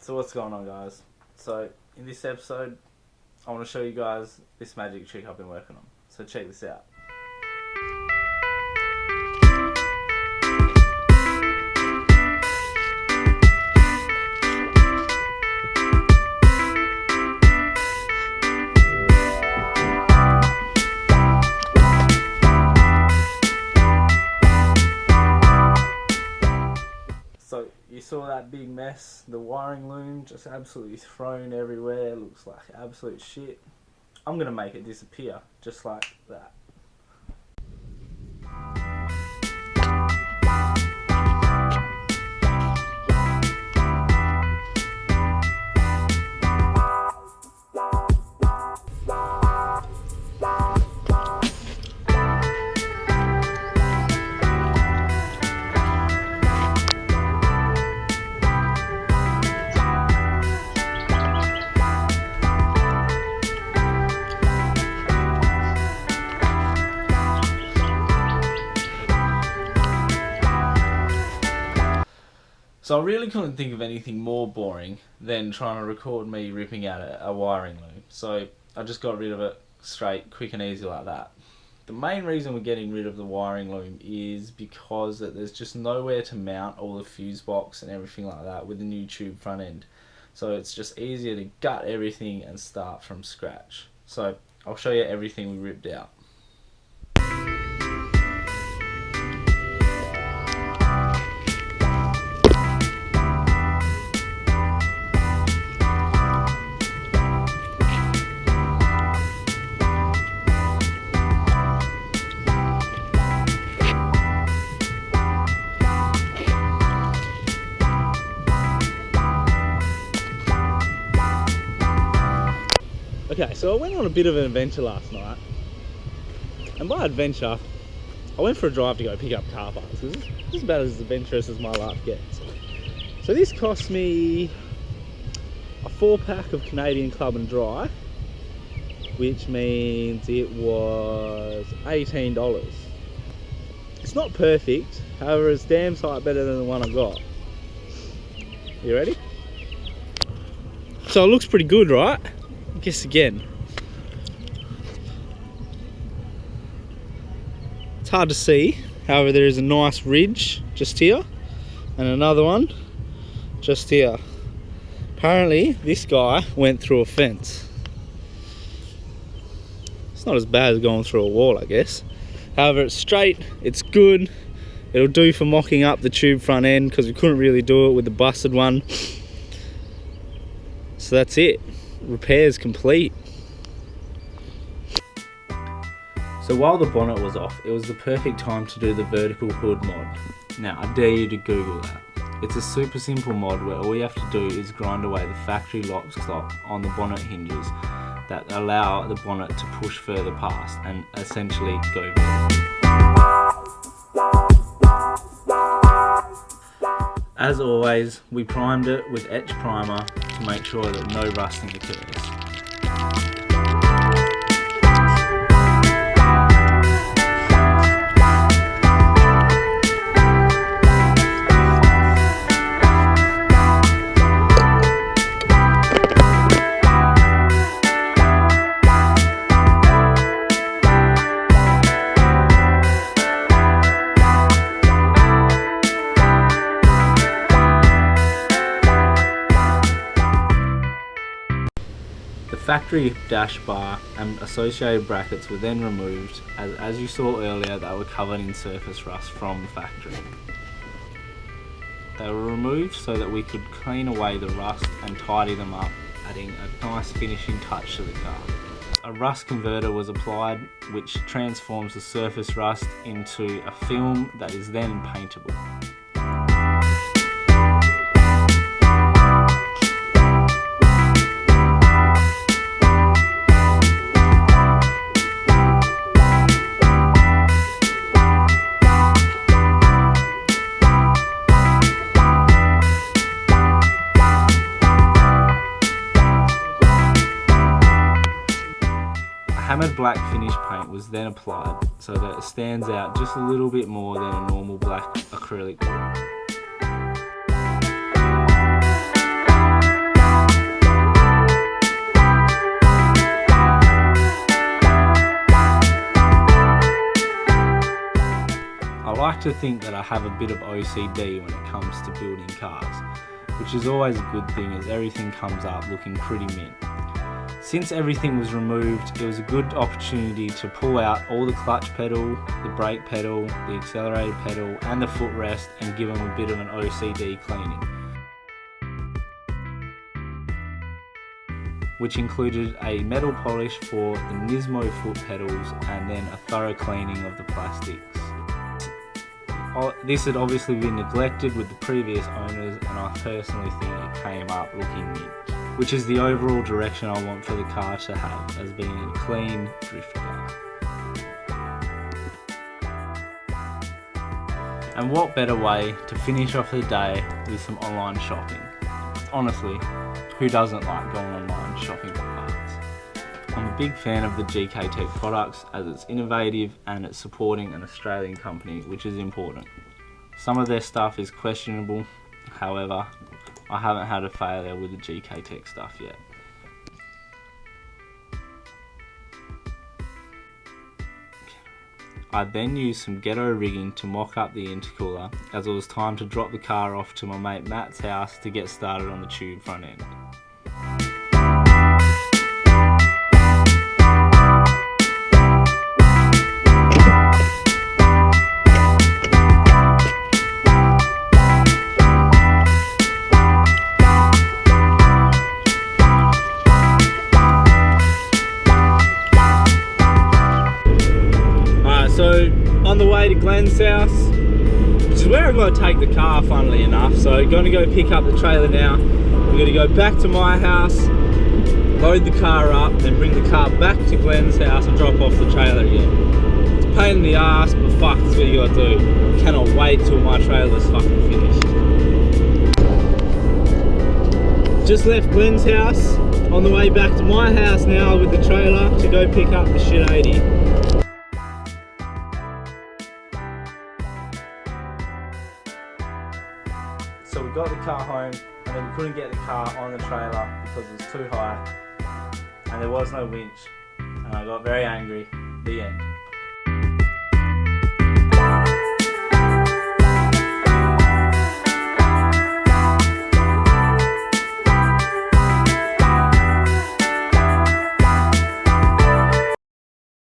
So what's going on, guys? So in this episode I want to show you guys this magic trick I've been working on. So check this out. So you saw that big mess, the wiring loom just absolutely thrown everywhere, looks like absolute shit. I'm going to make it disappear just like that. So I really couldn't think of anything more boring than trying to record me ripping out a wiring loom. So I just got rid of it straight, quick and easy like that. The main reason we're getting rid of the wiring loom is because there's just nowhere to mount all the fuse box and everything like that with the new tube front end. So it's just easier to gut everything and start from scratch. So I'll show you everything we ripped out. Okay, so I went on a bit of an adventure last night, and by adventure, I went for a drive to go pick up car parts. This is about as adventurous as my life gets. So this cost me a 4-pack of Canadian Club and Dry, which means it was $18. It's not perfect, however it's damn sight better than the one I got. You ready? So it looks pretty good, right? Guess again. It's hard to see, however there is a nice ridge just here and another one just here. Apparently this guy went through a fence. It's not as bad as going through a wall, I guess. However, it's straight, it's good. It'll do for mocking up the tube front end because we couldn't really do it with the busted one. So that's it. Repairs complete. So while the bonnet was off, it was the perfect time to do the vertical hood mod. Now I dare you to Google that. It's a super simple mod where all you have to do is grind away the factory lock stock on the bonnet hinges that allow the bonnet to push further past and essentially go vertical. As always, we primed it with etch primer to make sure that no rusting occurs. The factory dash bar and associated brackets were then removed, as you saw earlier they were covered in surface rust from the factory. They were removed so that we could clean away the rust and tidy them up, adding a nice finishing touch to the car. A rust converter was applied which transforms the surface rust into a film that is then paintable. Hammered black finish paint was then applied so that it stands out just a little bit more than a normal black acrylic would. to think that I have a bit of OCD when it comes to building cars, which is always a good thing as everything comes up looking pretty mint. Since everything was removed, it was a good opportunity to pull out all the clutch pedal, the brake pedal, the accelerator pedal and the footrest and give them a bit of an OCD cleaning, which included a metal polish for the Nismo foot pedals and then a thorough cleaning of the plastics. This had obviously been neglected with the previous owners, and I personally think it came up looking mint, which is the overall direction I want for the car to have, as being a clean drift car. And what better way to finish off the day with some online shopping? Honestly, who doesn't like going online shopping for parts? I'm a big fan of the GK Tech products as it's innovative and it's supporting an Australian company, which is important. Some of their stuff is questionable, however, I haven't had a failure with the GK Tech stuff yet. I then used some ghetto rigging to mock up the intercooler as it was time to drop the car off to my mate Matt's house to get started on the tube front end. So on the way to Glenn's house, which is where I've got to take the car funnily enough, so going to go pick up the trailer now. We're going to go back to my house, load the car up, then bring the car back to Glenn's house and drop off the trailer again. It's a pain in the ass, but fuck, that's what you got to do. Cannot wait till my trailer's fucking finished. Just left Glenn's house, on the way back to my house now with the trailer to go pick up the shit 80. So we got the car home and then we couldn't get the car on the trailer because it was too high and there was no winch, and I got very angry. The end.